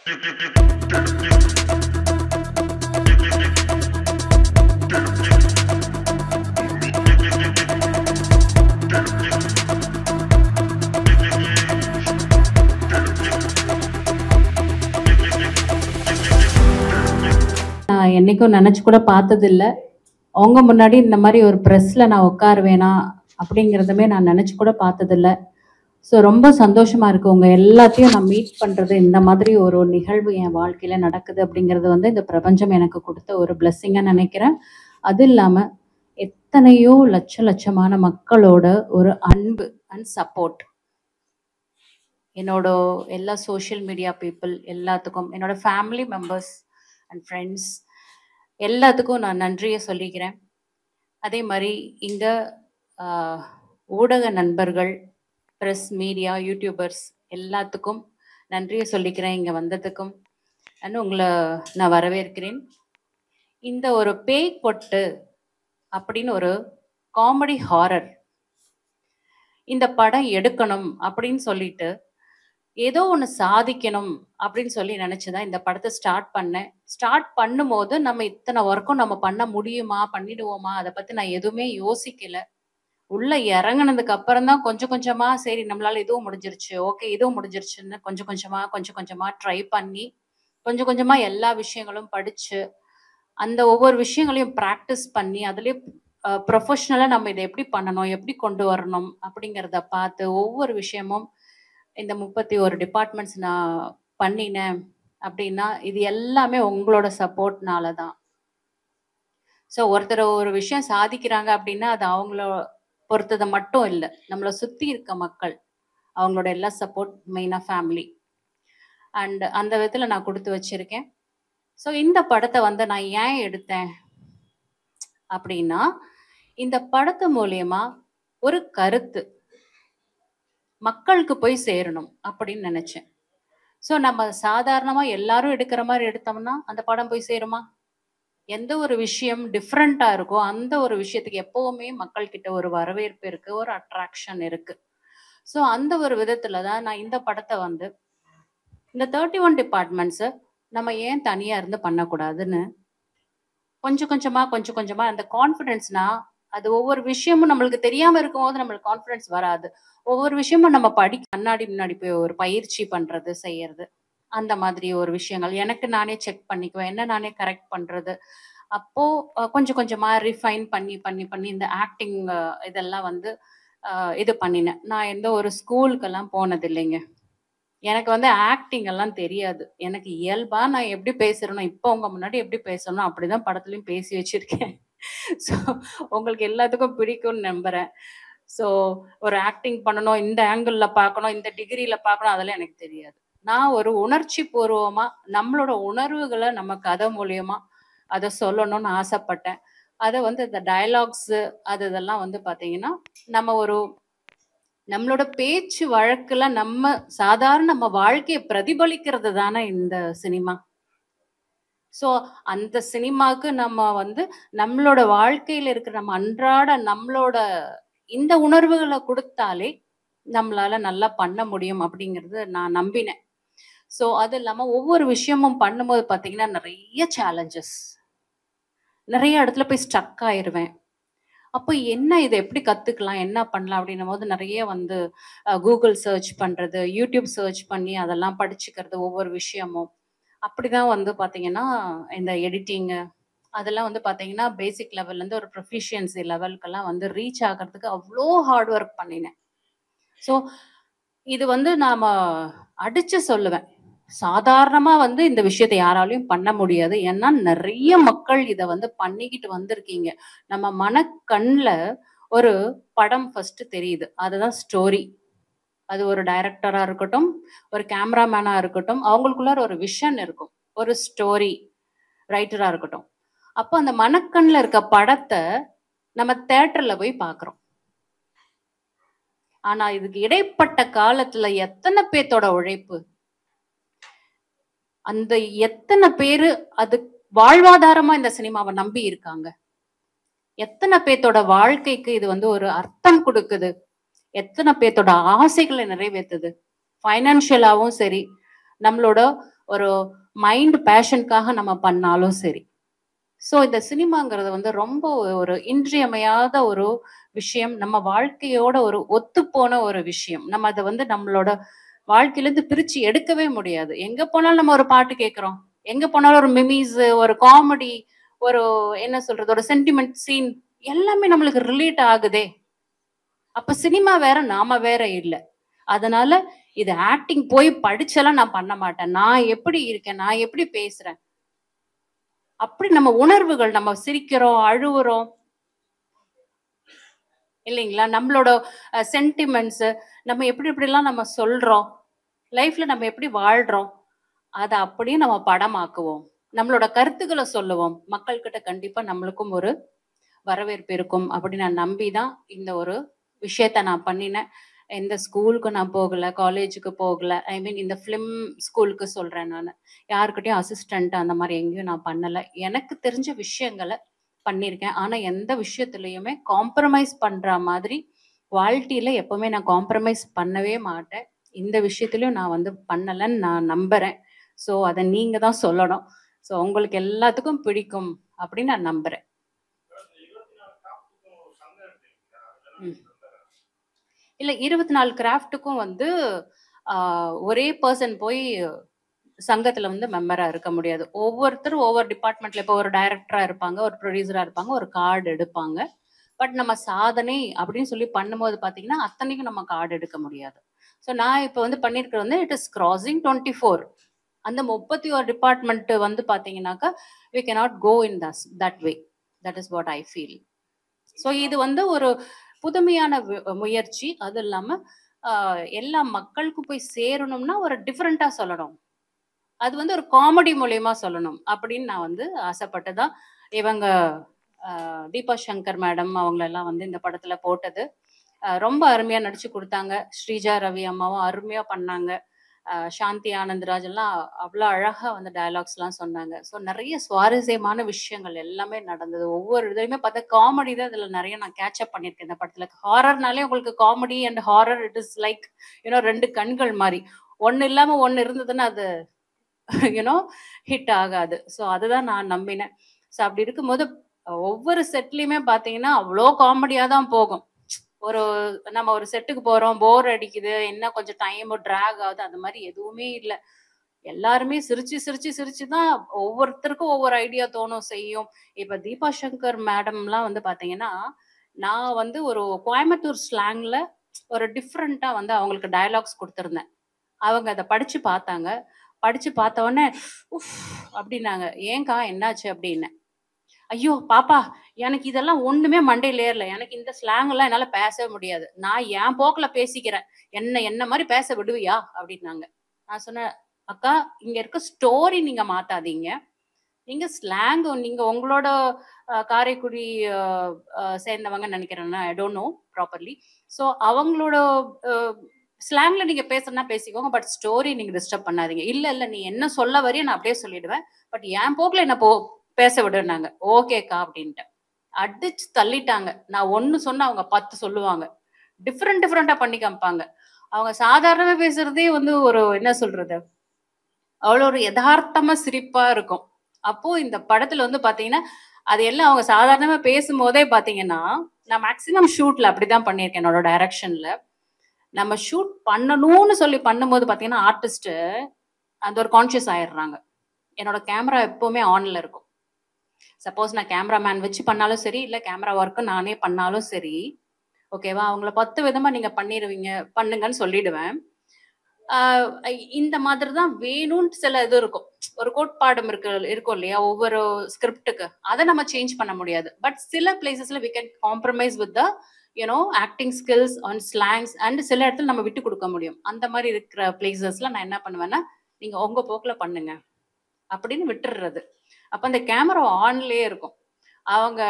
நான் என்னைக்கும் நினைச்சு கூட பார்த்ததில்ல. அவங்க முன்னாடி இந்த மாதிரி ஒரு ப்ரெஸ்ல நான் உட்காருவேனா அப்படிங்கிறதுமே நான் நினைச்சு கூட பார்த்ததில்ல. ஸோ ரொம்ப சந்தோஷமா இருக்கு. உங்க எல்லாத்தையும் நான் மீட் பண்றது, இந்த மாதிரி ஒரு நிகழ்வு என் வாழ்க்கையில நடக்குது அப்படிங்கிறது வந்து இந்த பிரபஞ்சம் எனக்கு கொடுத்த ஒரு பிளெஸ்ஸிங்கா நினைக்கிறேன். அது இல்லாம எத்தனையோ லட்சமான மக்களோட ஒரு அன்பு அண்ட் சப்போர்ட். என்னோட எல்லா சோஷியல் மீடியா பீப்புள் எல்லாத்துக்கும், என்னோட ஃபேமிலி மெம்பர்ஸ் அண்ட் ஃப்ரெண்ட்ஸ் எல்லாத்துக்கும் நான் நன்றியை சொல்லிக்கிறேன். அதே மாதிரி இங்க ஊடக நண்பர்கள், ப்ரெஸ், மீடியா, யூடியூபர்ஸ் எல்லாத்துக்கும் நன்றியை சொல்லிக்கிறேன் இங்க வந்ததுக்கும். உங்களை நான் வரவேற்கிறேன். இந்த ஒரு பேய் கொட்டு அப்படின்னு ஒரு காமெடி ஹாரர் இந்த படம் எடுக்கணும் அப்படின்னு சொல்லிட்டு ஏதோ ஒன்று சாதிக்கணும் அப்படின்னு சொல்லி நினைச்சுதான் இந்த படத்தை ஸ்டார்ட் பண்ணேன். ஸ்டார்ட் பண்ணும்போது நம்ம இத்தனை ஒர்க்கும் நம்ம பண்ண முடியுமா, பண்ணிடுவோமா, அதை பத்தி நான் எதுவுமே யோசிக்கல. உள்ள இறங்குனதுக்கு அப்புறம் தான் கொஞ்சம் கொஞ்சமா சரி நம்மளால இதுவும் முடிஞ்சிருச்சு, ஓகே இதுவும் முடிஞ்சிருச்சுன்னு கொஞ்சம் கொஞ்சமா ட்ரை பண்ணி கொஞ்சம் கொஞ்சமா எல்லா விஷயங்களும் படிச்சு அந்த ஒவ்வொரு விஷயங்களையும் ப்ராக்டிஸ் பண்ணி அதுலேயே ப்ரொஃபஷ்னலா நம்ம இதை எப்படி பண்ணணும், எப்படி கொண்டு வரணும் அப்படிங்கிறத பார்த்து ஒவ்வொரு விஷயமும் இந்த 31 டிபார்ட்மெண்ட்ஸ் நான் பண்ணினேன் அப்படின்னா இது எல்லாமே உங்களோட சப்போர்ட்னால தான். ஸோ ஒருத்தர் ஒரு விஷயம் சாதிக்கிறாங்க அப்படின்னா அது அவங்கள பொறுத்ததை மட்டும் இல்லை, நம்மளை சுற்றி இருக்க மக்கள் அவங்களோட எல்லா சப்போர்ட், மெயினாக ஃபேமிலி அண்ட் அந்த விதத்தில் நான் கொடுத்து வச்சிருக்கேன். ஸோ இந்த படத்தை வந்து நான் ஏன் எடுத்தேன் அப்படின்னா இந்த படத்து மூலியமா ஒரு கருத்து மக்களுக்கு போய் சேரணும் அப்படின்னு நினைச்சேன். ஸோ நம்ம சாதாரணமா எல்லாரும் எடுக்கிற மாதிரி எடுத்தோம்னா அந்த படம் போய் சேருமா? எந்த ஒரு விஷயம் டிஃப்ரெண்டா இருக்கோ அந்த ஒரு விஷயத்துக்கு எப்பவுமே மக்கள் கிட்ட ஒரு வரவேற்பு இருக்கு, ஒரு அட்ராக்ஷன் இருக்கு. ஸோ அந்த ஒரு விதத்துல தான் நான் இந்த படத்தை வந்து இந்த 31 டிபார்ட்மெண்ட்ஸை நம்ம ஏன் தனியா இருந்து பண்ணக்கூடாதுன்னு கொஞ்சம் கொஞ்சமா அந்த கான்ஃபிடென்ஸ்னா அது ஒவ்வொரு விஷயமும் நம்மளுக்கு தெரியாம இருக்கும்போது நம்மளுக்கு கான்ஃபிடன்ஸ் வராது. ஒவ்வொரு விஷயமும் நம்ம முன்னாடி போய் ஒரு பயிற்சி பண்றது, செய்யறது, அந்த மாதிரி ஒரு விஷயங்கள் எனக்கு நானே செக் பண்ணிக்குவேன், என்ன நானே கரெக்ட் பண்றது. அப்போ கொஞ்சம் கொஞ்சமா ரிஃபைன் பண்ணி இந்த ஆக்டிங் இதெல்லாம் வந்து இது பண்ணினேன். நான் எந்த ஒரு ஸ்கூலுக்கெல்லாம் போனது இல்லைங்க. எனக்கு வந்து ஆக்டிங் எல்லாம் தெரியாது. எனக்கு இயல்பா நான் எப்படி பேசுறேனோ, இப்போ உங்க முன்னாடி எப்படி பேசணும் அப்படிதான் படத்துலயும் பேசி வச்சிருக்கேன். ஸோ உங்களுக்கு எல்லாத்துக்கும் பிடிக்கும்னு நம்புறேன். ஸோ ஒரு ஆக்டிங் பண்ணணும், இந்த ஆங்கிள் பார்க்கணும், இந்த டிகிரியில பார்க்கணும், அதெல்லாம் எனக்கு தெரியாது. நான் ஒரு உணர்ச்சி பூர்வமா நம்மளோட உணர்வுகளை நம்ம கதை மூலியமா அதை சொல்லணும்னு ஆசைப்பட்டேன். அதை வந்து இந்த டயலாக்ஸ் இதெல்லாம் வந்து பார்த்தீங்கன்னா நம்ம ஒரு நம்மளோட பேச்சு வழக்குல நம்ம சாதாரண நம்ம வாழ்க்கையை பிரதிபலிக்கிறது தானே இந்த சினிமா. ஸோ அந்த சினிமாவுக்கு நம்ம வந்து நம்மளோட வாழ்க்கையில இருக்கிற நம்ம அன்றாட நம்மளோட இந்த உணர்வுகளை கொடுத்தாலே நம்மளால நல்லா பண்ண முடியும் அப்படிங்கிறது நான் நம்பினேன். ஸோ அது இல்லாம ஒவ்வொரு விஷயமும் பண்ணும்போது பார்த்தீங்கன்னா நிறைய சேலஞ்சஸ், நிறைய இடத்துல போய் ஸ்டக் ஆயிருவேன். அப்போ என்ன இதை எப்படி கத்துக்கலாம், என்ன பண்ணலாம் அப்படின்னும் போது நிறைய வந்து கூகுள் சர்ச் பண்றது, யூடியூப் சர்ச் பண்ணி அதெல்லாம் படிச்சுக்கிறது ஒவ்வொரு விஷயமும். அப்படிதான் வந்து பாத்தீங்கன்னா இந்த எடிட்டிங் அதெல்லாம் வந்து பாத்தீங்கன்னா பேசிக் லெவல்ல இருந்து ஒரு ப்ரொஃபிஷியன்சி லெவலுக்கெல்லாம் வந்து ரீச் ஆகிறதுக்கு அவ்வளோ ஹார்ட் ஒர்க் பண்ணினேன். ஸோ இது வந்து நாம அடிச்சு சொல்லுவேன், சாதாரணமா வந்து இந்த விஷயத்தை யாராலையும் பண்ண முடியாது. ஏன்னா நிறைய மக்கள் இதை வந்து பண்ணிக்கிட்டு வந்திருக்கீங்க. நம்ம மனக்கண்ல ஒரு படம் ஃபர்ஸ்ட் தெரியுது, அதுதான் ஸ்டோரி. அது ஒரு டைரக்டரா இருக்கட்டும், ஒரு கேமராமேனா இருக்கட்டும், அவங்களுக்குள்ளார ஒரு விஷன் இருக்கும், ஒரு ஸ்டோரி ரைட்டரா இருக்கட்டும். அப்போ அந்த மனக்கண்ல இருக்க படத்தை நம்ம தியேட்டர்ல போய் பார்க்குறோம். ஆனா இதுக்கு இடைப்பட்ட காலத்துல எத்தனை பேத்தோட உழைப்பு, அந்த எத்தனை பேரு அது வாழ்வாதாரமா இந்த சினிமாவை நம்பி இருக்காங்க, எத்தனை பேத்தோட வாழ்க்கைக்கு இது வந்து ஒரு அர்த்தம் கொடுக்குது, எத்தனை பேத்தோட ஆசைகளை நிறைவேற்றுது, ஃபைனான்சியலாவும் சரி, நம்மளோட ஒரு மைண்ட் பேஷனுக்காக நம்ம பண்ணாலும் சரி. ஸோ இந்த சினிமாங்கிறது வந்து ரொம்ப ஒரு இன்றியமையாத ஒரு விஷயம். நம்ம வாழ்க்கையோட ஒரு ஒத்துப்போன ஒரு விஷயம். நம்ம அத வந்து நம்மளோட வாழ்க்கையிலேருந்து பிரிச்சு எடுக்கவே முடியாது. எங்க போனாலும் நம்ம ஒரு பாட்டு கேட்கிறோம். எங்க போனாலும் ஒரு மிமிஸ், ஒரு காமெடி, ஒரு என்ன சொல்றது? ஒரு சென்டிமென்ட் சீன் எல்லாமே நம்மளுக்கு ரிலேட் ஆகுதே! அப்ப சினிமா வேற, நாம வேற இல்ல. அதனால இது ஆக்டிங் போய் படிச்செல்லாம் நான் பண்ண மாட்டேன். நான் எப்படி இருக்கேன்? நான் எப்படி பேசுறேன்? அப்படி நம்ம உணர்வுகள் நம்ம சிரிக்கிறோம், அழுவுறோம் இல்லைங்களா? நம்மளோட சென்டிமெண்ட்ஸ் நம்ம எப்படி எப்படிலாம் நம்ம சொல்றோம். லைஃப்ல நம்ம எப்படி வாழ்றோம். அத அப்படியே நம்ம படமாக்குவோம். நம்மளோட கருத்துக்கள சொல்லுவோம். மக்கள்கிட்ட கண்டிப்பா நம்மளுக்கும் ஒரு வரவேற்பு இருக்கும். அப்படி நான் நம்பி தான் இந்த ஒரு விஷயத்த நான் பண்ணினேன். எந்த ஸ்கூலுக்கு நான் போகல, காலேஜுக்கு போகல. ஐ மீன் இந்த ஃபிலிம் ஸ்கூலுக்கு சொல்றேன் நானு. யார்கிட்டயும் அசிஸ்டன்ட் அந்த மாரி எங்கேயும் நான் பண்ணல. எனக்கு தெரிஞ்ச விஷயங்கள பண்ணியிருக்கேன். ஆனா எந்த விஷயத்துலயுமே காம்ப்ரமைஸ் பண்ற மாதிரி குவாலிட்டில எப்பவுமே நான் காம்ப்ரமைஸ் பண்ணவே மாட்டேன். இந்த விஷயத்திலயும் நான் வந்து பண்ணலன்னு நான் நம்புறேன். ஸோ அத நீங்க தான் சொல்லணும். ஸோ உங்களுக்கு எல்லாத்துக்கும் பிடிக்கும் அப்படின்னு நான் நம்புறேன். ம். இல்ல 24 கிராஃப்ட்டுக்கும் வந்து ஒரே பெர்சன் போய் சங்கத்துல வந்து மெம்பரா இருக்க முடியாது. ஒவ்வொருத்தரும் ஒவ்வொரு டிபார்ட்மெண்ட்ல இப்போ ஒரு டைரக்டரா இருப்பாங்க, ஒரு ப்ரொடியூசரா இருப்பாங்க, ஒரு கார்டு எடுப்பாங்க. பட் நம்ம சாதனை அப்படின்னு சொல்லி பண்ணும்போது பார்த்தீங்கன்னா, அத்தனைக்கும் நம்ம கார்டு எடுக்க முடியாது. ஸோ நான் இப்ப வந்து பண்ணியிருக்கிறது வந்து இட் இஸ் கிராசிங் 24. அந்த 31 டிபார்ட்மெண்ட் வந்து பார்த்தீங்கன்னாக்கா, we cannot go in that way. That is what I feel. So இது வந்து ஒரு புதுமையான முயற்சி. அது இல்லாம எல்லா மக்களுக்கும் போய் சேரணும்னா ஒரு டிஃபரெண்ட்டா சொல்லணும். அது வந்து ஒரு காமெடி மூலியமா சொல்லணும். அப்படின்னு நான் வந்து ஆசைப்பட்டு தான் இவங்க தீபா சங்கர் மேடம் அவங்களெல்லாம் வந்து இந்த படத்துல போட்டது. ரொம்ப அருமையா நடிச்சு குடுத்தாங்க. ஸ்ரீஜா ரவி அம்மாவும் அருமையா பண்ணாங்க. சாந்தி ஆனந்த்ராஜ் எல்லாம் அவ்ளோ அழகா வந்து டயலாக்ஸ்லாம் சொன்னாங்க. ஸோ நெறைய சுவாரஸ்யமான விஷயங்கள் எல்லாமே நடந்தது. ஒவ்வொரு இதுலயுமே பார்த்தா காமெடி தான் இதுல நெறைய நான் கேட்ச் அப் பண்ணியிருக்கேன் இந்த படத்துல. ஹாரர்னாலே உங்களுக்கு comedy and horror it is like 2 கண்கள் மாரி. ஒண்ணு இல்லாம ஒண்ணு இருந்ததுன்னா அது யூனோ ஹிட் ஆகாது. ஸோ அதுதான் நான் நம்பினேன். ஸோ அப்படி இருக்கும்போது ஒவ்வொரு செட்லயுமே பார்த்தீங்கன்னா, அவ்ளோ காமெடியா தான் போகும். ஒரு நம்ம ஒரு செட்டுக்கு போறோம், போர் அடிக்குது, என்ன கொஞ்சம் டைம் டிராக் ஆகுது, அந்த மாரி எதுவுமே இல்ல. எல்லாருமே சிரிச்சு, சிரிச்சு, சிரிச்சு தான் ஒவ்வொருத்தருக்கும் ஒவ்வொரு ஐடியா தோணும், செய்யும். இப்ப தீபா சங்கர் மேடம்லாம் வந்து பார்த்தீங்கன்னா, நான் வந்து ஒரு கோயம்புத்தூர் ஸ்லாங்ல ஒரு டிஃபரெண்ட்டா வந்து அவங்களுக்கு டயலாக்ஸ் குடுத்திருந்தேன். அவங்க அத படிச்சு பார்த்தாங்க. படிச்சு பார்த்த உடனே, "உஃப்" அப்படின்னாங்க. "ஏன்க்கா என்னாச்சு?" அப்படின்னேன். "ஐயோ! பாப்பா, எனக்கு இதெல்லாம் ஒண்ணுமே மண்டையில ஏறல. எனக்கு இந்த ஸ்லாங்லாம் என்னால பேசவே முடியாது. நான் என் போக்குல பேசிக்கிறேன். என்ன என்ன மாரி பேச விடுவியா?" அப்படின்னாங்க. நான் சொன்னேன், "அக்கா, இங்க இருக்க ஸ்டோரி நீங்க மாத்தாதீங்க. நீங்க ஸ்லாங் நீங்க உங்களோட காரைக்குடி அ அ சேர்ந்தவங்கன்னு நெனைக்கிறேன். I don't know properly. So அவங்களோட அ ஸ்லாங்ல நீங்க பேசுறதுனா பேசிக்கோங்க. பட் ஸ்டோரி நீங்க டிஸ்டர்ப் பண்ணாதீங்க." "இல்ல, இல்ல. நீ என்ன சொல்ல வரியோ நான் அப்படியே சொல்லிடுவேன். பட் என் போக்குல என்ன பேச விடுன்னாங்க." "ஓகேக்கா" அப்படின்ட்டேன். அடிச்சு தள்ளிட்டாங்க. நான் 1 சொன்னா அவங்க 10 சொல்லுவாங்க. டிஃபரெண்ட்டா பண்ணி காமிப்பாங்க. அவங்க சாதாரணமா பேசுறதே வந்து ஒரு என்ன சொல்றது? அவ்வளோ ஒரு எதார்த்தமா சிரிப்பா இருக்கும். அப்போ இந்த படத்துல வந்து பாத்தீங்கன்னா, அது எல்லாம் அவங்க சாதாரணமா பேசும்போதே பாத்தீங்கன்னா, நான் மேக்ஸிமம் ஷூட்ல அப்படிதான் பண்ணியிருக்கேன் என்னோட டைரக்ஷன்ல. நம்ம ஷூட் பண்ணணும்னு சொல்லி பண்ணும்போது பாத்தீங்கன்னா, ஆர்டிஸ்ட்டு அந்த ஒரு கான்ஷியஸ் ஆயிடுறாங்க. என்னோட கேமரா எப்பவுமே ஆன்ல இருக்கும். சப்போஸ் நான் கேமராமேன் வச்சு பண்ணாலும் சரி, இல்ல கேமரா ஒர்க் நானே பண்ணாலும் சரி, ஓகேவா? அவங்கள 10 விதமா நீங்க பண்ணிருவீங்க பண்ணுங்கன்னு சொல்லிடுவேன். ஆ இந்த மாதிரி தான் வேணும்னு சில இது இருக்கும். ஒரு கோட்பாடும் இருக்கும் இல்லையா? ஒவ்வொரு ஸ்கிரிப்ட்டுக்கு. அத நம்ம சேஞ்ச் பண்ண முடியாது. பட் சில பிளேஸஸ்ல we can compromise with the acting skills on slangs and சில இடத்துல நம்ம விட்டு குடுக்க முடியும். அந்த மாரி இருக்கிற பிளேஸஸ்ல நான் என்ன பண்ணுவேன்னா, நீங்க உங்க போக்குல பண்ணுங்க. அப்படின்னு விட்டுர்றது. அப்ப அந்த கேமரா ஆன்லயே இருக்கும். அவங்க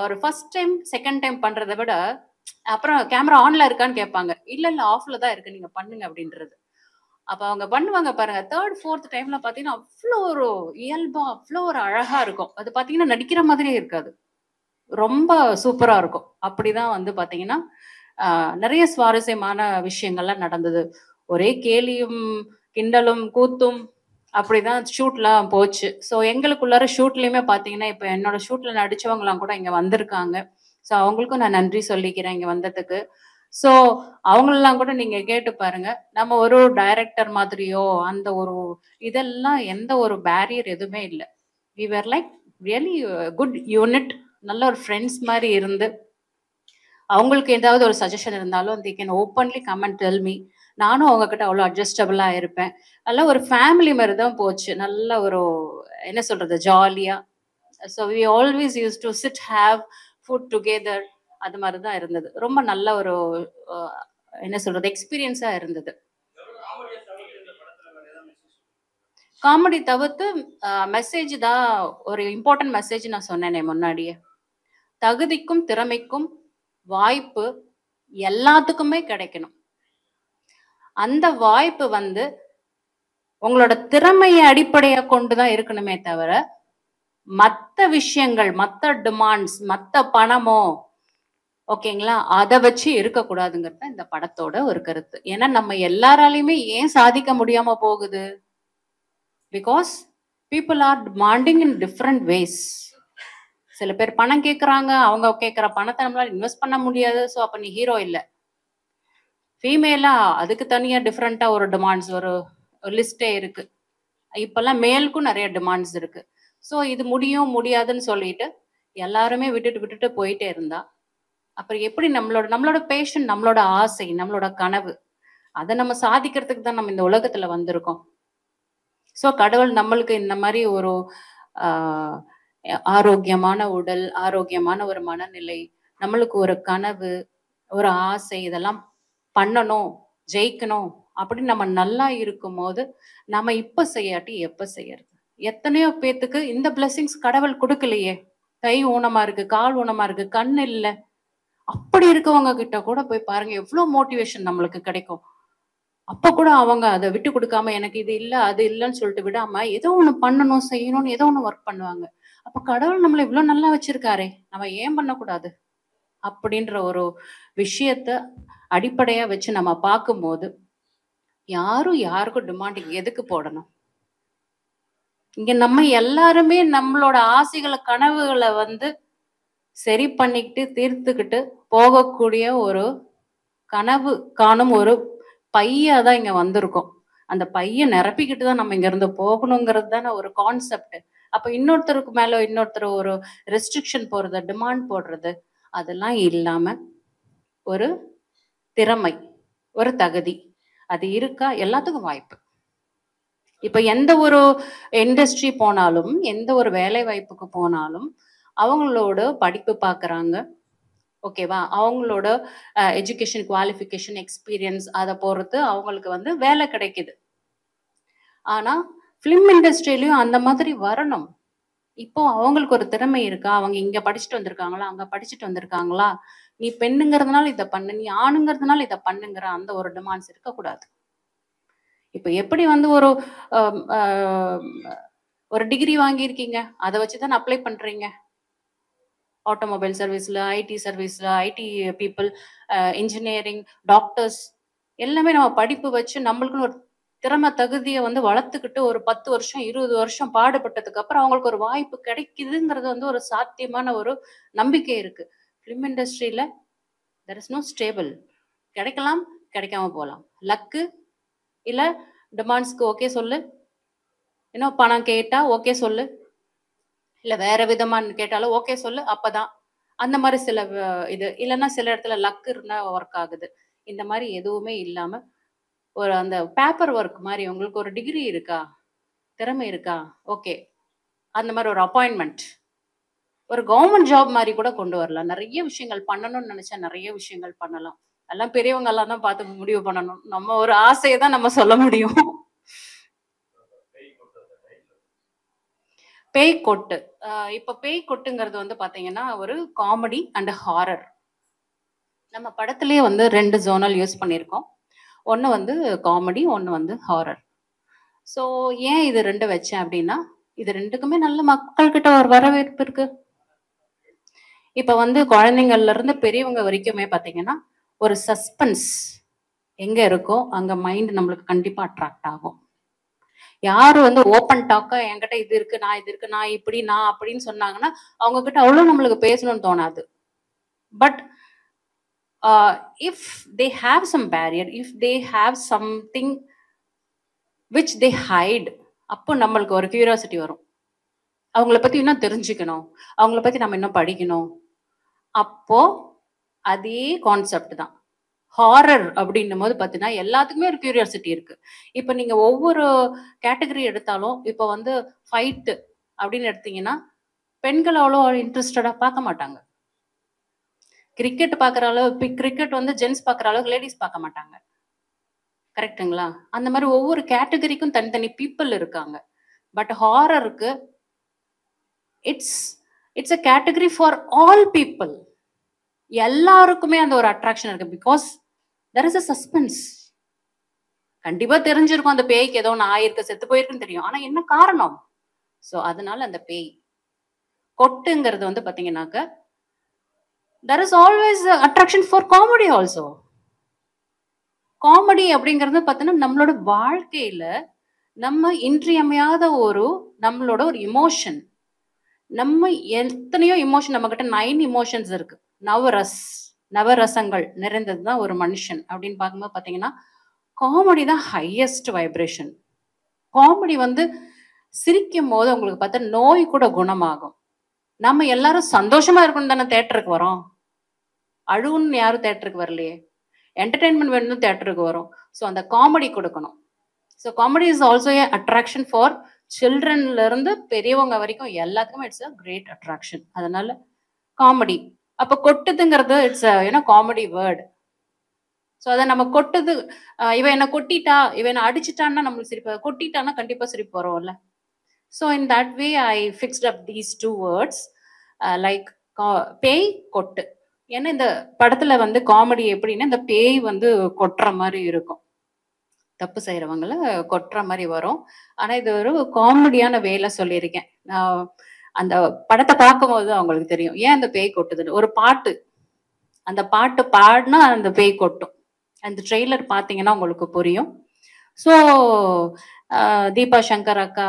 ஒரு ஃபர்ஸ்ட் டைம், செகண்ட் டைம் பண்றத விட, அப்புறம் கேமரா ஆன்ல இருக்கான்னு கேட்பாங்க. இல்ல, இல்ல ஆஃப்ல தான் இருக்கு. நீங்க பண்ணுங்க அப்படின்றது. அப்ப அவங்க பண்ணுவாங்க பாருங்க. 3, 4த் டைம்ல பார்த்தீங்கன்னா, அவ்ளோ ஒரு இயல்பா, அவ்ளோ ஒரு அழகா இருக்கும். அது பார்த்தீங்கன்னா, நடிக்கிற மாதிரியே இருக்காது. ரொம்ப சூப்பரா இருக்கும். அப்படிதான் வந்து பார்த்தீங்கன்னா, அ நெறைய சுவாரஸ்யமான விஷயங்கள்லாம் நடந்தது. ஒரே கேலியும், கிண்டலும், கூத்தும் அப்படிதான் ஷூட்லாம் போச்சு. ஸோ எங்களுக்குள்ளார ஷூட்லயுமே பார்த்தீங்கன்னா, இப்ப என்னோட ஷூட்ல நடிச்சவங்கலாம் கூட இங்க வந்திருக்காங்க. ஸோ அவங்களுக்கும் நான் நன்றி சொல்லிக்கிறேன் இங்க வந்ததுக்கு. ஸோ அவங்களலாம் கூட நீங்க கேட்டு பாருங்க. நம்ம ஒரு டைரக்டர் மாதிரியோ, அந்த ஒரு இதெல்லாம் எந்த ஒரு பேரியர் எதுவுமே இல்ல. We were like really good unit. நல்ல ஒரு ஃப்ரெண்ட்ஸ் மாரி இருந்து, அவங்களுக்கு ஏதாவது ஒரு சஜஷன் இருந்தாலும் they can openly come and tell me. நானும் அவங்க கிட்ட அவ்வளோ அட்ஜஸ்டபிளா இருப்பேன். நல்ல ஒரு ஃபேமிலி மாரி தான் போச்சு. நல்ல ஒரு என்ன சொல்றது ஜாலியா. So we always use to sit have food together. அது மாரி தான் இருந்தது. ரொம்ப நல்ல ஒரு அ என்ன சொல்றது எக்ஸ்பீரியன்ஸா இருந்தது. காமெடி தவிர்த்து மெசேஜ் தான் ஒரு இம்பார்ட்டன்ட் மெசேஜ் நான் சொன்னேனே முன்னாடியே. தகுதிக்கும், திறமைக்கும் வாய்ப்பு எல்லாத்துக்குமே கிடைக்கணும். அந்த வாய்ப்பு வந்து உங்களோட திறமைய அடிப்படையா கொண்டு தான் இருக்கணுமே தவிர, மத்த விஷயங்கள், மத்த டிமாண்ட்ஸ், மத்த பணமோ ஓகேங்களா? அத வச்சு இருக்கக்கூடாதுங்கிறது தான் இந்த படத்தோட ஒரு கருத்து. ஏன்னா நம்ம எல்லாராலயுமே ஏன் சாதிக்க முடியாம போகுது? Because people are demanding in different ways. சில பேர் பணம் கேட்குறாங்க. அவங்க கேட்குற பணத்த நம்மளால இன்வெஸ்ட் பண்ண முடியாது. ஸோ அப்ப நீ ஹீரோ இல்ல. ஃபீமேலா அதுக்கு தனியா டிஃபரெண்ட்டா ஒரு டிமாண்ட்ஸ் ஒரு லிஸ்ட்டே இருக்கு. இப்பல்லாம் மேலுக்கும் நெறைய டிமாண்ட்ஸ் இருக்கு. ஸோ இது முடியும், முடியாதுன்னு சொல்லிட்டு எல்லாருமே விட்டுட்டு விட்டுட்டு போயிட்டே இருந்தா, அப்புறம் எப்படி நம்மளோட நம்மளோட பேஷன், நம்மளோட ஆசை, நம்மளோட கனவு, அத நம்ம சாதிக்கிறதுக்கு தான் நம்ம இந்த உலகத்துல வந்திருக்கோம். ஸோ கடவுள் நம்மளுக்கு இந்த மாரி ஒரு ஆ ஆரோக்கியமான உடல், ஆரோக்கியமான ஒரு மனநிலை, நம்மளுக்கு ஒரு கனவு, ஒரு ஆசை இதெல்லாம் பண்ணணும், ஜெயிக்கணும் அப்படின்னு நம்ம நல்லா இருக்கும்போது, நம்ம இப்ப செய்யாட்டி எப்ப செய்யறது? எத்தனையோ பேத்துக்கு இந்த பிளெஸிங்ஸ் கடவுள் குடுக்கலையே! கை ஊனமா இருக்கு, கால் ஊனமா இருக்கு, கண் இல்ல. அப்படி இருக்கவங்க கிட்ட கூட போய் பாருங்க, எவ்ளோ மோட்டிவேஷன் நம்மளுக்கு கிடைக்கும். அப்ப கூட அவங்க அத விட்டு குடுக்காம, எனக்கு இது இல்ல, அது இல்லன்னு சொல்லிட்டு விடாம, ஏதோ ஒண்ணு பண்ணணும், செய்யணும்னு ஏதோ ஒண்ணு ஒர்க் பண்ணுவாங்க. அப்ப கடவுள் நம்மள இவ்ளோ நல்லா வச்சிருக்காரே! நம்ம ஏன் பண்ணக்கூடாது? அப்படின்ற ஒரு விஷயத்த அடிப்படையா வச்சு நம்ம பார்க்கும்போது, யாரும் யாருக்கும் டிமாண்டிங் எதுக்கு போடணும்? இங்க நம்ம எல்லாருமே நம்மளோட ஆசைகள, கனவுகள வந்து சரி பண்ணிக்கிட்டு, தீர்த்துக்கிட்டு போகக்கூடிய ஒரு கனவு காணும் ஒரு பையா தான் இங்க வந்திருக்கோம். அந்த பைய நிரப்பிக்கிட்டு தான் நம்ம இங்கருந்து போகணுங்கிறது தானே ஒரு கான்செப்ட். அப்ப இன்னொருத்தருக்கு மேல இன்னொருத்தர் ஒரு ரெஸ்ட்ரிக்ஷன் போடுறது, டிமாண்ட் போடுறது, அதெல்லாம் இல்லாம ஒரு திறமை, ஒரு தகுதி. அது இருக்கா? எல்லாத்துக்கும் வாய்ப்பு. இப்ப எந்த ஒரு இண்டஸ்ட்ரி போனாலும், எந்த ஒரு வேலை வாய்ப்புக்கு போனாலும், அவங்களோட படிப்பு பார்க்குறாங்க. ஓகேவா? அவங்களோட எஜுகேஷன் குவாலிஃபிகேஷன், எக்ஸ்பீரியன்ஸ் அத பொறுத்து அவங்களுக்கு வந்து வேலை கிடைக்குது. ஆனா, ஃபிலிம் இண்டஸ்ட்ரியிலயும் அந்த மாதிரி வரணும். இப்போ அவங்களுக்கு ஒரு திறமை இருக்கா? அவங்க இங்க படிச்சுட்டு வந்திருக்காங்களா? அங்க படிச்சுட்டு வந்திருக்காங்களா? நீ பெண்ணுங்கிறதுனால இத பண்ணு. நீ ஆணுங்கிறதுனால இத பண்ணுங்கிற அந்த ஒரு டிமாண்ட்ஸ் இருக்கக்கூடாது. இப்ப எப்படி வந்து ஒரு அம் அ ஒரு டிகிரி வாங்கியிருக்கீங்க. அத வச்சு தானே அப்ளை பண்றீங்க. ஆட்டோமொபைல் சர்வீஸ்ல, ஐடி சர்வீஸ்ல, ஐடி பீப்பிள், இன்ஜினியரிங், டாக்டர்ஸ் எல்லாமே நம்ம படிப்பு வச்சு நம்மளுக்குன்னு ஒரு திறமை தகுதிய வந்து வளர்த்துக்கிட்டு ஒரு 10 வருஷம், 20 வருஷம் பாடுபட்டதுக்கு அப்புறம் அவங்களுக்கு ஒரு வாய்ப்பு கிடைக்குதுங்கிறது வந்து ஒரு சாத்தியமான ஒரு நம்பிக்கை இருக்கு. ஃபிலிம் இண்டஸ்ட்ரியில தேர் இஸ் நோ ஸ்டேபிள். கிடைக்கலாம், கிடைக்காம போலாம். லக்கு இல்ல டிமாண்ட்ஸ்க்கு ஓகே சொல்லு. இன்னும் பணம் கேட்டா ஓகே சொல்லு. இல்ல வேற விதமா கேட்டாலும் ஓகே சொல்லு. அப்பதான். அந்த மாரி சில இது. இல்லன்னா சில இடத்துல லக் இருந்தா ஒர்க் ஆகுது. இந்த மாரி எதுவுமே இல்லாம, ஒரு அந்த பேப்பர் ஒர்க் மாரி உங்களுக்கு ஒரு டிகிரி இருக்கா? திறமை இருக்கா? ஓகே. அந்த மாரி ஒரு அப்பாயின்ட்மென்ட். ஒரு கவர்ன்மென்ட் ஜாப் மாரி கூட கொண்டு வரலாம். நெறைய விஷயங்கள் பண்ணணும்னு நெனச்சா நெறைய விஷயங்கள் பண்ணலாம். எல்லாம் பெரியவங்கலாம் தான் பார்த்து முடிவு பண்ணணும். நம்ம ஒரு ஆசைய தான் நம்ம சொல்ல முடியும். பேய் கொட்டு. இப்ப பேய் கொட்டுங்கிறது வந்து பார்த்தீங்கன்னா, ஒரு காமெடி அண்ட் ஹாரர். நம்ம படத்திலேயே வந்து 2 ஜோனல் யூஸ் பண்ணியிருக்கோம். ஒண்ணு வந்து காமெடி, ஒண்ணு வந்து ஹாரர். ஸோ ஏன் இது 2 வச்சேன் அப்டின்னா, இது 2க்குமே நல்ல மக்கள்கிட்ட ஒரு வரவேற்பு இருக்கு. இப்ப வந்து குழந்தைங்கள்ல இருந்து பெரியவங்க வரைக்குமே பார்த்தீங்கன்னா, ஒரு சஸ்பென்ஸ் எங்க இருக்கோ, அங்க மைண்ட் நம்மளுக்கு கண்டிப்பா அட்ராக்ட் ஆகும். யாரு வந்து ஓப்பன் டாக்கா என்கிட்ட இது இருக்கு, நான் இது இருக்கு, நான் இப்படி, நான் அப்படின்னு சொன்னாங்கன்னா அவங்க கிட்ட அவ்வளவு நம்மளுக்கு பேசணும்னு தோணாது. But if they have some barrier, if they have something which they hide, அப்போ நம்மளுக்கு ஒரு கியூரியாசிட்டி வரும். அவங்கள பத்தி இன்னும் தெரிஞ்சுக்கணும், அவங்கள பத்தி நம்ம இன்னும் படிக்கணும். அப்போ அதே கான்செப்ட் தான் ஹாரர் அப்படின்னும் போது பார்த்தீங்கன்னா எல்லாத்துக்குமே ஒரு கியூரியாசிட்டி இருக்கு. இப்போ நீங்க ஒவ்வொரு கேட்டகரி எடுத்தாலும் இப்போ வந்து ஃபைட்டு அப்படின்னு எடுத்தீங்கன்னா பெண்கள் அவ்வளோ இன்ட்ரெஸ்டடா பார்க்க மாட்டாங்க. கிரிக்கெட் பார்க்குற அளவு, கிரிக்கெட் வந்து ஜென்ஸ் பார்க்குற அளவுக்கு லேடிஸ் பார்க்க மாட்டாங்க. கரெக்டுங்களா? அந்த மாதிரி ஒவ்வொரு கேட்டகரிக்கும் தனித்தனி பீப்புள் இருக்காங்க. பட் ஹாரருக்கு it's it's a category for all people. எல்லாருக்குமே அந்த ஒரு அட்ராக்ஷன் இருக்கு. Because there is a suspense. கண்டிப்பா தெரிஞ்சிருக்கும் அந்த பேய்க்கு ஏதோ ஒன்று ஆயிருக்கு, செத்து போயிருக்குன்னு தெரியும். ஆனா என்ன காரணம்? ஸோ அதனால அந்த பேய் கொட்டுங்கிறது வந்து பாத்தீங்கன்னாக்க there is always a attraction for comedy also. Comedy அப்படிங்கிறது பார்த்தீங்கன்னா நம்மளோட வாழ்க்கையில நம்ம இன்றியமையாத நம்மளோட ஒரு இமோஷன். நம்ம எத்தனையோ இமோஷன், நம்ம கிட்ட 9 இமோஷன்ஸ் இருக்கு. நவரசங்கள் நிறைந்ததுதான் ஒரு மனுஷன் அப்படின்னு பார்க்கும்போது பார்த்தீங்கன்னா காமெடி தான் ஹையஸ்ட் வைப்ரேஷன். காமெடி வந்து சிரிக்கும் போது உங்களுக்கு பார்த்தா நோய் கூட குணமாகும். நம்ம எல்லாரும் சந்தோஷமா இருக்கணும் தானே தேட்டருக்கு வரோம். அழுவுன்னு யாரும் தேட்டருக்கு வரலையே. என்டர்டெயின்மெண்ட் வேணும் தேட்டருக்கு வரும். ஸோ அந்த காமெடி கொடுக்கணும். So comedy is also a attraction for சில்ட்ரன்ல இருந்து பெரியவங்க வரைக்கும் எல்லாத்துக்குமே இட்ஸ் அ கிரேட் அட்ராக்ஷன். அதனால காமெடி. அப்போ கொட்டுதுங்கிறது இட்ஸ் காமெடி வேர்டு. ஸோ அதை நம்ம கொட்டுது, இவன் என்ன கொட்டிட்டா, இவன் என்ன அடிச்சிட்டான்னா நம்மளுக்கு சிரிப்பு, கொட்டிட்டான்னா கண்டிப்பா சிரிப்பு வரும்ல. So in that way I fixed up these 2 words like பேய், கொட்டு. ஏன்னா இந்த படத்துல வந்து காமெடி எப்படின்னா இந்த பேய் வந்து கொட்டுற மாதிரி இருக்கும், தப்பு செய்யறவங்கள கொட்டுற மாதிரி வரும். ஆனா இது ஒரு காமெடியான வேலை சொல்லியிருக்கேன். அந்த படத்தை பார்க்கும்போது அவங்களுக்கு தெரியும் ஏன் அந்த பேய் கொட்டுதுன்னு. ஒரு பாட்டு, அந்த பாட்டு பாடினா அந்த பேய் கொட்டும். அந்த ட்ரெய்லர் பார்த்தீங்கன்னா உங்களுக்கு புரியும். ஸோ தீபா சங்கர் அக்கா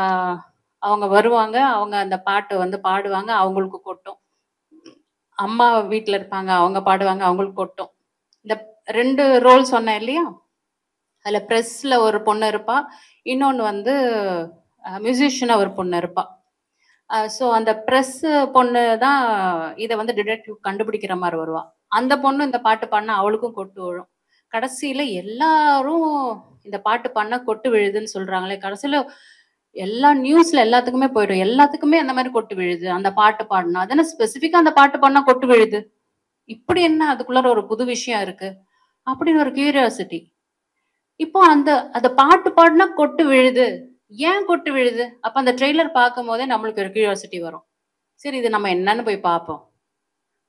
அவங்க வருவாங்க, அவங்க அந்த பாட்டு வந்து பாடுவாங்க, அவங்களுக்கு கொட்டும். அம்மா வீட்டில் இருப்பாங்க, அவங்க பாடுவாங்க, அவங்களுக்கு கொட்டும். இந்த 2 ரோல் சொன்னேன் இல்லையா, அதில் ப்ரெஸ்ல ஒரு பொண்ணு இருப்பா, இன்னொன்று வந்து மியூசிஷியனாக ஒரு பொண்ணு இருப்பா. ஸோ அந்த ப்ரெஸ் பொண்ணு தான் இதை வந்து டிடெக்டிவ் கண்டுபிடிக்கிற மாதிரி வருவா. அந்த பொண்ணு இந்த பாட்டு பாடினா அவளுக்கும் கொட்டு விழும். கடைசியில எல்லாரும் இந்த பாட்டு பாடினா கொட்டு விழுதுன்னு சொல்றாங்களே, கடைசியில எல்லா நியூஸ்ல எல்லாத்துக்குமே போயிடும், எல்லாத்துக்குமே அந்த மாதிரி கொட்டு விழுது அந்த பாட்டு பாடினா. அதனால ஸ்பெசிஃபிக்கா அந்த பாட்டு பாடினா கொட்டு விழுது, இப்படி என்ன அதுக்குள்ள ஒரு புது விஷயம் இருக்கு அப்படின்னு ஒரு கியூரியாசிட்டி. இப்போ அந்த பாட்டு பாடினா கொட்டு விழுது, ஏன் கொட்டு விழுது? அப்ப அந்த ட்ரெய்லர் பார்க்கும் போதே நம்மளுக்கு ஒரு கியூரியாசிட்டி வரும். சரி இது நம்ம என்னன்னு போய் பார்ப்போம்.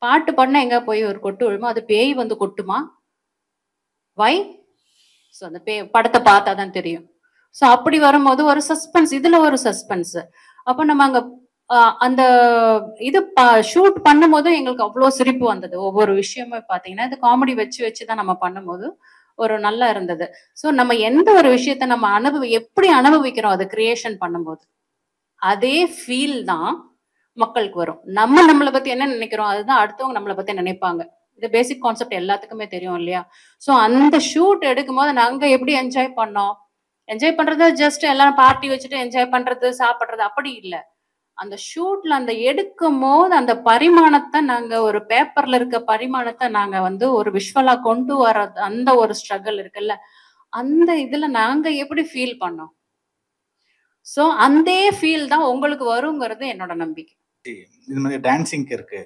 பாட்டு பாடினா எங்க போய் ஒரு கொட்டு விழுமோ, அது பேய் வந்து கொட்டுமா? வை? ஸோ அந்த படத்தை பார்த்தா தான் தெரியும். ஸோ அப்படி வரும்போது ஒரு சஸ்பென்ஸ், இதுல ஒரு சஸ்பென்ஸ். அப்போ நம்ம அங்க அந்த இது ஷூட் பண்ணும்போது எங்களுக்கு அவ்வளோ சிரிப்பு வந்தது. ஒவ்வொரு விஷயமே பார்த்தீங்கன்னா இது காமெடி வச்சு வச்சு தான் நம்ம பண்ணும்போது ஒரு நல்லா இருந்தது. ஸோ நம்ம எந்த ஒரு விஷயத்த நம்ம எப்படி அனுபவிக்கிறோம் அதை கிரியேஷன் பண்ணும்போது அதே ஃபீல் தான் மக்களுக்கு வரும். நம்மளை பத்தி என்ன நினைக்கிறோம் அதுதான் அடுத்தவங்க நம்மளை பத்தி நினைப்பாங்க. இது பேசிக் கான்செப்ட் எல்லாத்துக்குமே தெரியும் இல்லையா? ஸோ அந்த ஷூட் எடுக்கும்போது நாங்க எப்படி என்ஜாய் பண்ணோம், என்ஜாய் பண்றது ஜஸ்ட் எல்லாரும் பார்ட்டி வச்சுட்டு என்ஜாய் பண்றது சாப்பிட்றது அப்படி இல்லை. அந்த ஷூட்ல அந்த எடுக்கும் போது அந்த பரிமாணத்தை நாங்க ஒரு பேப்பர்ல இருக்க பரிமாணத்தை நாங்க வந்து ஒரு விஷுவலா கொண்டு வர அந்த ஒரு ஸ்ட்ரகிள் இருக்குல்ல, அந்த இதுல நாங்க எப்படி ஃபீல் பண்ணோம். ஸோ அந்த ஃபீல் தான் உங்களுக்கு வருங்கிறது என்னோட நம்பிக்கை. இது மாதிரி டான்சிங்க்கு இருக்கு,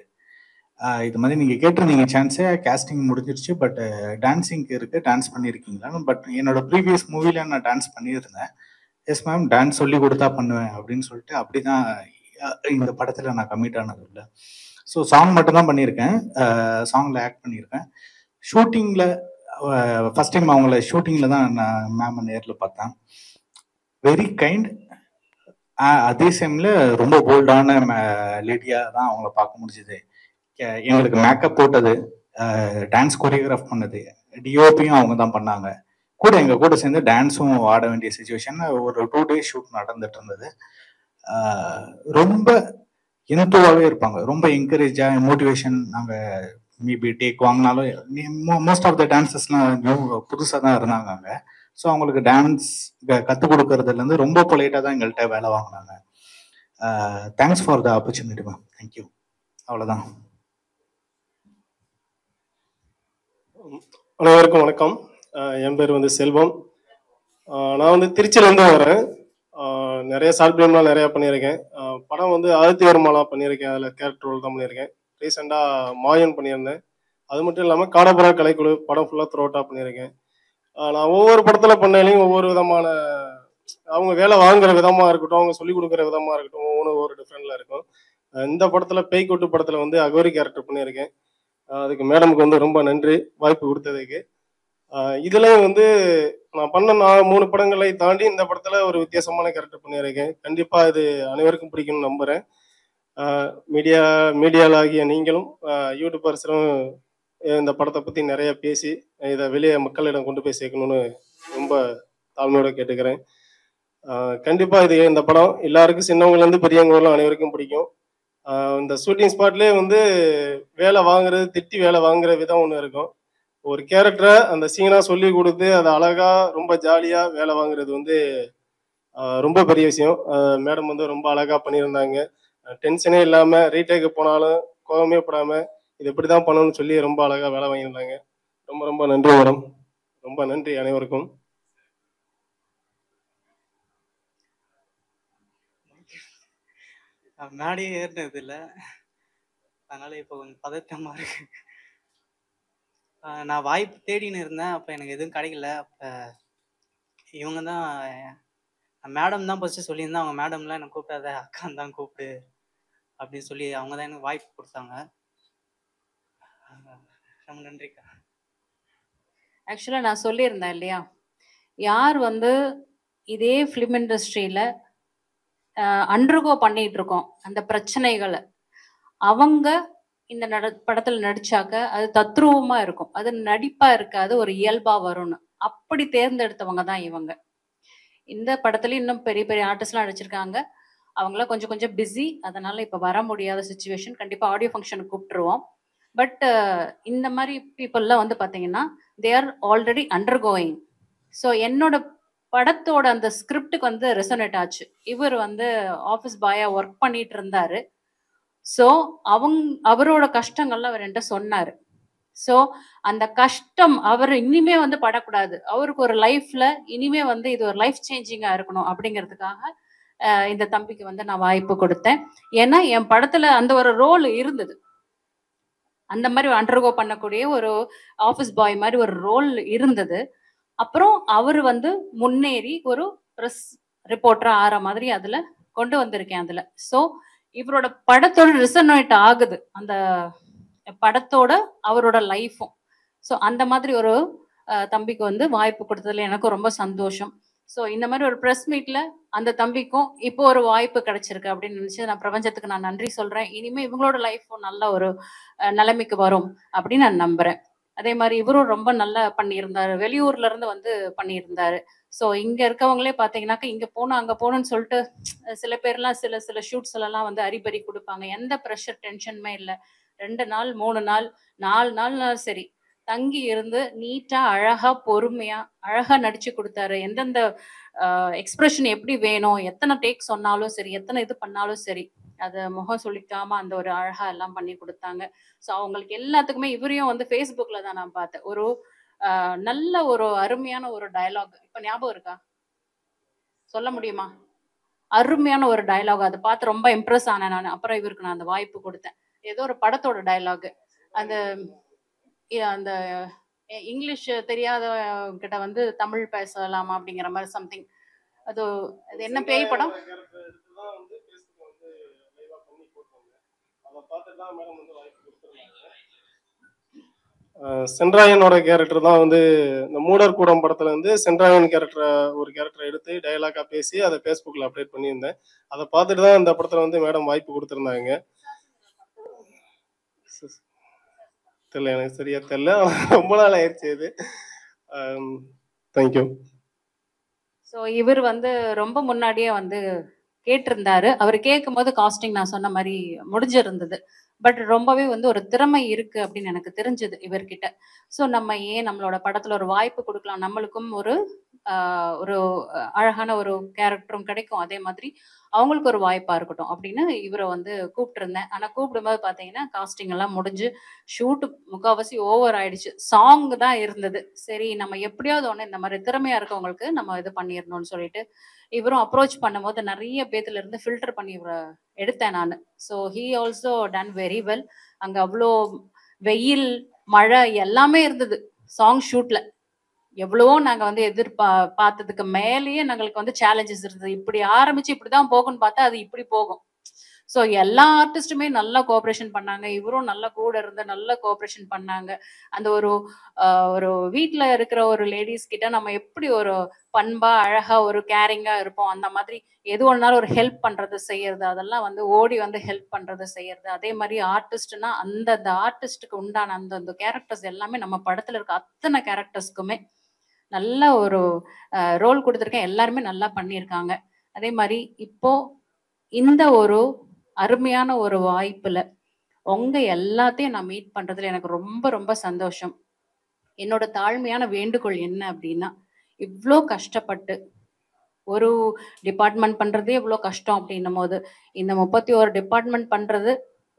இது மாதிரி நீங்க கேட்டிருந்தீங்க சான்ஸே, கேஸ்டிங் முடிஞ்சிருச்சு, பட் டான்சிங்க்கு இருக்கு, டான்ஸ் பண்ணியிருக்கீங்களா? பட் என்னோட ப்ரீவியஸ் மூவில நான் டான்ஸ் பண்ணியிருந்தேன். எஸ் மேம், டான்ஸ் சொல்லி கொடுத்தா பண்ணுவேன் அப்படின்னு சொல்லிட்டு அப்படிதான் இந்த படத்துல நான் கமிட் ஆனது இல்லை. ஸோ சாங் மட்டும் தான் பண்ணியிருக்கேன், சாங்ல ஆக்ட் பண்ணியிருக்கேன். ஷூட்டிங்ல ஃபர்ஸ்ட் டைம் அவங்கள ஷூட்டிங்ல தான் நான் மேம் நேரில் பார்த்தேன். வெரி கைண்ட், அதே டைம்ல ரொம்ப போல்டான லேடியா தான் அவங்கள பார்க்க முடிஞ்சது. எங்களுக்கு மேக்கப் போட்டது, டான்ஸ் கொரியோகிராஃப் பண்ணது, டிஓபியும் அவங்க தான் பண்ணாங்க, கூட எங்க கூட சேர்ந்து டான்ஸும் ஆட வேண்டிய சுச்சுவேஷன். ஒரு 2 டேஸ் ஷூட் நடந்துட்டு இருந்தது. ரொம்ப இன்ட்ரோவாவே இருப்பாங்க. ரொம்ப என்கரேஜா மோட்டிவேஷன் நாங்க மேபி டேக் வாங்கினாலும் மோஸ்ட் ஆஃப் த டான்சர்ஸ்லாம் புதுசா தான் இருந்தாங்க அங்க. ஸோ அவங்களுக்கு டான்ஸ் கற்றுக் கொடுக்கறதுல இருந்து ரொம்ப பொலைட்டா தான் எங்கள்கிட்ட வேலை வாங்கினாங்க. Thanks for the opportunity ma'am. Thank you. அவ்வளோதான். அனைவருக்கும் வணக்கம். என் பேர் வந்து செல்வம். நான் வந்து திருச்சியிலேருந்து வரேன். நிறைய ஷார்ட் ஃபிலிம்லாம் நிறையா பண்ணியிருக்கேன். படம் வந்து ஆதித்ய வர்மாலாம் பண்ணியிருக்கேன். அதில் கேரக்டர் ரோல் தான் பண்ணியிருக்கேன். ரீசெண்டாக மாயன் பண்ணியிருந்தேன். அது மட்டும் இல்லாமல் காடபுரா கலைக்குழு படம் ஃபுல்லாக த்ரூ அவுட்டாக பண்ணியிருக்கேன். நான் ஒவ்வொரு படத்தில் பண்ணலையும் ஒவ்வொரு விதமான அவங்க வேலை வாங்குற விதமாக இருக்கட்டும், அவங்க சொல்லிக் கொடுக்குற விதமாக இருக்கட்டும், ஒவ்வொரு டிஃப்ரெண்டில் இருக்கும். இந்த படத்தில் பேய்கொட்டு படத்தில் வந்து அகோரி கேரக்டர் பண்ணியிருக்கேன். அதுக்கு மேடமுக்கு வந்து ரொம்ப நன்றி வாய்ப்பு கொடுத்ததுக்கு. இதுலயும் வந்து நான் பண்ண 3 படங்களை தாண்டி இந்த படத்துல ஒரு வித்தியாசமான கேரக்டர் பண்ணியிருக்கேன். கண்டிப்பா இது அனைவருக்கும் பிடிக்கும்னு நம்புறேன். மீடியாலாகிய நீங்களும் யூடியூபர்ஸரும் இந்த படத்தை பத்தி நிறைய பேசி இதை வெளியே மக்களிடம் கொண்டு போய் சேர்க்கணும்னு ரொம்ப தாழ்மையோட கேட்டுக்கிறேன். கண்டிப்பா இந்த படம் எல்லாருக்கும் சின்னவங்கல இருந்து பெரியவங்களும் அனைவருக்கும் பிடிக்கும். இந்த ஷூட்டிங் ஸ்பாட்லேயே வந்து வேலை வாங்குறது, திட்டி வேலை வாங்குற விதம் ஒன்று இருக்கும். ஒரு கேரக்டரை அந்த சீனா சொல்லி கொடுத்து அதை அழகா ரொம்ப ஜாலியா வேலை வாங்குறது வந்து ரொம்ப பெரிய விஷயம். மேடம் வந்து ரொம்ப அழகா பண்ணியிருந்தாங்க. டென்ஷனே இல்லாம ரீடேக்கு போனாலும் கோபமே படாம இது இப்படிதான் பண்ணணும்னு சொல்லி ரொம்ப அழகா வேலை வாங்கியிருந்தாங்க. ரொம்ப ரொம்ப நன்றி மேடம். ரொம்ப நன்றி அனைவருக்கும். மேடையே ஏறினது இல்லை, அதனால இப்போ கொஞ்சம் பதட்டமா இருக்கு. நான் வாய்ப்பு தேடின்னு இருந்தேன், அப்போ எனக்கு எதுவும் கிடைக்கல. அப்போ இவங்க தான் மேடம் தான் ஃபஸ்ட்டு சொல்லியிருந்தேன். அவங்க மேடம்லாம் எனக்கு கூப்பிடாத, அக்கான்னு தான் கூப்பிடு அப்படின்னு சொல்லி அவங்க தான் எனக்கு வாய்ப்பு கொடுத்தாங்க. ரொம்ப நன்றிக்கா. ஆக்சுவலாக நான் சொல்லியிருந்தேன் இல்லையா, யார் வந்து இதே ஃபிலிம் இண்டஸ்ட்ரியில் அண்டர்கோ பண்ணிட்டு இருக்கோம் அந்த பிரச்சனைகளை, அவங்க இந்த படத்தில் நடிச்சாக்க அது தத்ரூபமா இருக்கும், அது நடிப்பா இருக்காது, ஒரு இயல்பா வரும்னு அப்படி தேர்ந்தெடுத்தவங்க தான் இவங்க. இந்த படத்துல இன்னும் பெரிய பெரிய ஆர்டிஸ்ட்லாம் நடிச்சிருக்காங்க. அவங்களாம் கொஞ்சம் கொஞ்சம் பிஸி, அதனால இப்போ வர முடியாத சுச்சுவேஷன். கண்டிப்பாக ஆடியோ ஃபங்க்ஷனுக்கு கூப்பிட்டுருவோம். பட் இந்த மாதிரி பீப்புளெலாம் வந்து பார்த்தீங்கன்னா they are already undergoing. So என்னோட படத்தோட அந்த ஸ்கிரிப்டுக்கு வந்து ரெசனேட் ஆச்சு. இவர் வந்து ஆஃபீஸ் பாயாக ஒர்க் பண்ணிட்டு இருந்தாரு. ஸோ அவரோட கஷ்டங்கள்லாம் அவர் என்கிட்ட சொன்னார். ஸோ அந்த கஷ்டம் அவர் இனிமே வந்து படக்கூடாது, அவருக்கு ஒரு லைஃப்ல இனிமே வந்து இது ஒரு லைஃப் சேஞ்சிங்காக இருக்கணும் அப்படிங்கிறதுக்காக இந்த தம்பிக்கு வந்து நான் வாய்ப்பு கொடுத்தேன். ஏன்னா என் படத்துல அந்த ஒரு ரோல் இருந்தது, அந்த மாதிரி அண்டர்கோ பண்ணக்கூடிய ஒரு ஆஃபீஸ் பாய் மாதிரி ஒரு ரோல் இருந்தது. அப்புறம் அவர் வந்து முன்னேறி ஒரு ப்ரெஸ் ரிப்போர்ட்டரா ஆற மாதிரி அதுல கொண்டு வந்திருக்கேன் அதுல. ஸோ இவரோட படத்தோட ரிசனேட் ஆகுது அந்த படத்தோட அவரோட லைஃப்பும். ஸோ அந்த மாதிரி ஒரு தம்பிக்கு வந்து வாய்ப்பு கொடுத்ததுல எனக்கும் ரொம்ப சந்தோஷம். ஸோ இந்த மாதிரி ஒரு ப்ரெஸ் மீட்ல அந்த தம்பிக்கும் இப்போ ஒரு வாய்ப்பு கிடைச்சிருக்கு அப்படின்னு நினைச்சு நான் பிரபஞ்சத்துக்கு நான் நன்றி சொல்றேன். இனிமே இவங்களோட லைஃப்பும் நல்ல ஒரு நிலைமைக்கு வரும் அப்படின்னு நான் நம்புறேன். அதே மாதிரி இவரும் ரொம்ப நல்லா பண்ணியிருந்தாரு, வெளியூர்ல இருந்து வந்து பண்ணியிருந்தாரு. ஸோ இங்க இருக்கவங்களே பார்த்தீங்கன்னாக்கா இங்க போகணும் அங்கே போகணும்னு சொல்லிட்டு சில பேர்லாம் சில ஷூட்ஸ் எல்லாம் வந்து அரிபறி கொடுப்பாங்க. எந்த ப்ரெஷர் டென்ஷனுமே இல்லை. 2 நாள் 3 நாள் 4 நாள்னாலும் சரி தங்கி இருந்து நீட்டா அழகா பொறுமையா அழகா நடிச்சு கொடுத்தாரு. எந்தெந்த எக்ஸ்பிரஷன் எப்படி வேணும், எத்தனை டேக் சொன்னாலும் சரி, எத்தனை இது பண்ணாலும் சரி, அதை முகம் சொல்லிக்காம அந்த ஒரு அழகா எல்லாம் பண்ணி கொடுத்தாங்க. ஸோ அவங்களுக்கு எல்லாத்துக்குமே இவரையும் வந்து ஃபேஸ்புக்ல தான் நான் பார்த்தேன். ஒரு நல்ல ஒரு அருமையான ஒரு டயலாக் இப்ப ஞாபகம் இருக்கா, சொல்ல முடியுமா? அருமையான ஒரு டயலாக், அதை பார்த்து ரொம்ப இம்ப்ரெஸ் ஆனேன் நான். அப்புறம் இவருக்கு நான் அந்த வாய்ப்பு கொடுத்தேன். ஏதோ ஒரு படத்தோட டயலாக், அந்த அந்த இங்கிலீஷ் தெரியாத கிட்ட வந்து தமிழ் பேசலாமா அப்படிங்கிற மாதிரி சம்திங். அது என்ன பேய் படம்? சென்ட்ராயனோட கேரக்டர் தான் வந்து இந்த மூடர் கூடம் படத்துல வந்து சென்ட்ராயன் ஒரு கேரக்டர் எடுத்து டயலாக்கா பேசி அதை ஃபேஸ்புக்கில் அப்டேட் பண்ணியிருந்தேன். அதை பார்த்துட்டு தான் இந்த படத்துல வந்து மேடம் வாய்ப்பு கொடுத்துருந்தாங்க. தெரியல, எனக்கு சரியா தெரியல, ரொம்ப நாள் ஆயிடுச்சு இது. தேங்க்யூ. ஸோ இவர் வந்து ரொம்ப முன்னாடியே வந்து கேட்டிருந்தாரு. அவர் கேட்கும்போது காஸ்டிங் நான் சொன்ன மாரி முடிஞ்சிருந்தது. பட் ரொம்பவே வந்து ஒரு திறமை இருக்கு அப்படின்னு எனக்கு தெரிஞ்சது இவர்கிட்ட. ஸோ நம்ம ஏன் நம்மளோட படத்துல ஒரு வாய்ப்பு குடுக்கலாம். நம்மளுக்கும் ஒரு அழகான ஒரு கேரக்டரும் கிடைக்கும். அதே மாதிரி அவங்களுக்கு ஒரு வாய்ப்பா இருக்கட்டும் அப்படின்னு இவர வந்து கூப்பிட்டுருந்தேன். ஆனா கூப்பிடும்போது பார்த்தீங்கன்னா, காஸ்டிங் எல்லாம் முடிஞ்சு ஷூட் முக்காவாசி ஓவர் ஆயிடுச்சு. சாங் தான் இருந்தது. சரி நம்ம எப்படியாவது ஒண்ணு இந்த மாரி திறமையா இருக்கவங்களுக்கு நம்ம இது பண்ணிரணும்னு சொல்லிட்டு, இவரும் அப்ரோச் பண்ணும்போது நெறைய பேத்துல இருந்து ஃபில்டர் பண்ணி இவர எடுத்தேன் நானு. So he also done very well. அங்க அவ்ளோ வெயில், மழை எல்லாமே இருந்தது சாங் ஷூட்ல. எவ்வளவோ நாங்க வந்து பார்த்ததுக்கு மேலேயே எங்களுக்கு வந்து சேலஞ்சஸ் இருந்தது. இப்படி ஆரம்பிச்சு இப்படிதான் போகும்ன்னு பார்த்தா, அது இப்படி போகும். ஸோ எல்லா ஆர்டிஸ்ட்டுமே நல்லா கோஆப்பரேஷன் பண்ணாங்க. இவரும் நல்லா கூட இருந்து நல்லா கோஆப்பரேஷன் பண்ணாங்க. அந்த ஒரு வீட்ல இருக்கிற ஒரு லேடீஸ் கிட்ட நம்ம எப்படி ஒரு பண்பா, அழகா, ஒரு கேரிங்கா இருப்போம். அந்த மாதிரி எது ஒண்ணுனாலும் ஒரு ஹெல்ப் பண்றது, செய்யறது, அதெல்லாம் வந்து ஓடி வந்து ஹெல்ப் பண்றது, செய்யறது. அதே மாரி ஆர்டிஸ்ட்னா அந்தந்த ஆர்டிஸ்ட்டுக்கு உண்டான அந்தந்த கேரக்டர்ஸ் எல்லாமே நம்ம படத்துல இருக்க அத்தன கேரக்டர்ஸ்க்குமே நல்ல ஒரு ரோல் குடுத்துருக்கேன். எல்லாருமே நல்லா பண்ணியிருக்காங்க. அதே மாரி இப்போ இந்த ஒரு அருமையான ஒரு வாய்ப்புல உங்க எல்லாத்தையும் நான் மீட் பண்றதுல எனக்கு ரொம்ப ரொம்ப சந்தோஷம். என்னோட தாழ்மையான வேண்டுகோள் என்ன அப்படின்னா, இவ்ளோ கஷ்டப்பட்டு ஒரு டிபார்ட்மெண்ட் பண்றதே இவ்ளோ கஷ்டம் அப்படின்னும்போது, இந்த 31 டிபார்ட்மெண்ட் பண்றது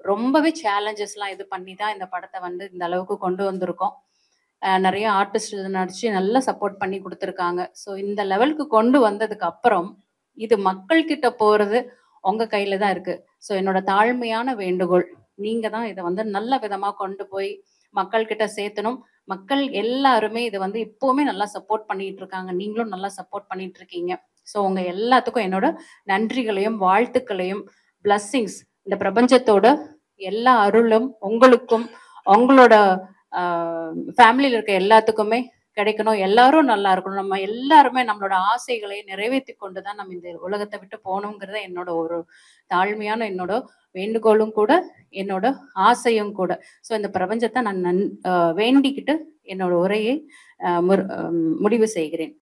ரொம்பவே சேலஞ்சஸ்லாம் இது பண்ணி தான் இந்த படத்த வந்து இந்த அளவுக்கு கொண்டு வந்திருக்கோம். நெறைய ஆர்டிஸ்ட் நடிச்சு நல்லா சப்போர்ட் பண்ணி குடுத்துருக்காங்க. ஸோ இந்த லெவலுக்கு கொண்டு வந்ததுக்கு அப்புறம், இது மக்கள் கிட்ட போறது உங்க கையில தான் இருக்கு. ஸோ என்னோட தாழ்மையான வேண்டுகோள், நீங்க தான் இத வந்து நல்ல விதமா கொண்டு போய் மக்கள் கிட்ட சேர்த்தணும். மக்கள் எல்லாருமே இத வந்து இப்பவுமே நல்லா சப்போர்ட் பண்ணிட்டு இருக்காங்க. நீங்களும் நல்லா சப்போர்ட் பண்ணிட்டு இருக்கீங்க. ஸோ உங்க எல்லாத்துக்கும் என்னோட நன்றிகளையும், வாழ்த்துக்களையும், பிளஸ்ஸிங்ஸ் இந்த பிரபஞ்சத்தோட எல்லா அருளும் உங்களுக்கும், உங்களோட ஃபேமிலில இருக்க எல்லாத்துக்குமே கிடைக்கணும். எல்லாரும் நல்லா இருக்கணும். நம்ம எல்லாருமே நம்மளோட ஆசைகளை நிறைவேத்திக் கொண்டு தான் நம்ம இந்த உலகத்த விட்டு போகணுங்கிறது என்னோட ஒரு தாழ்மையான என்னோட வேண்டுகோளும் கூட, என்னோட ஆசையும் கூட. ஸோ இந்த பிரபஞ்சத்த நான் வேண்டிக்கிட்டு என்னோட உரையை முடிவு செய்கிறேன்.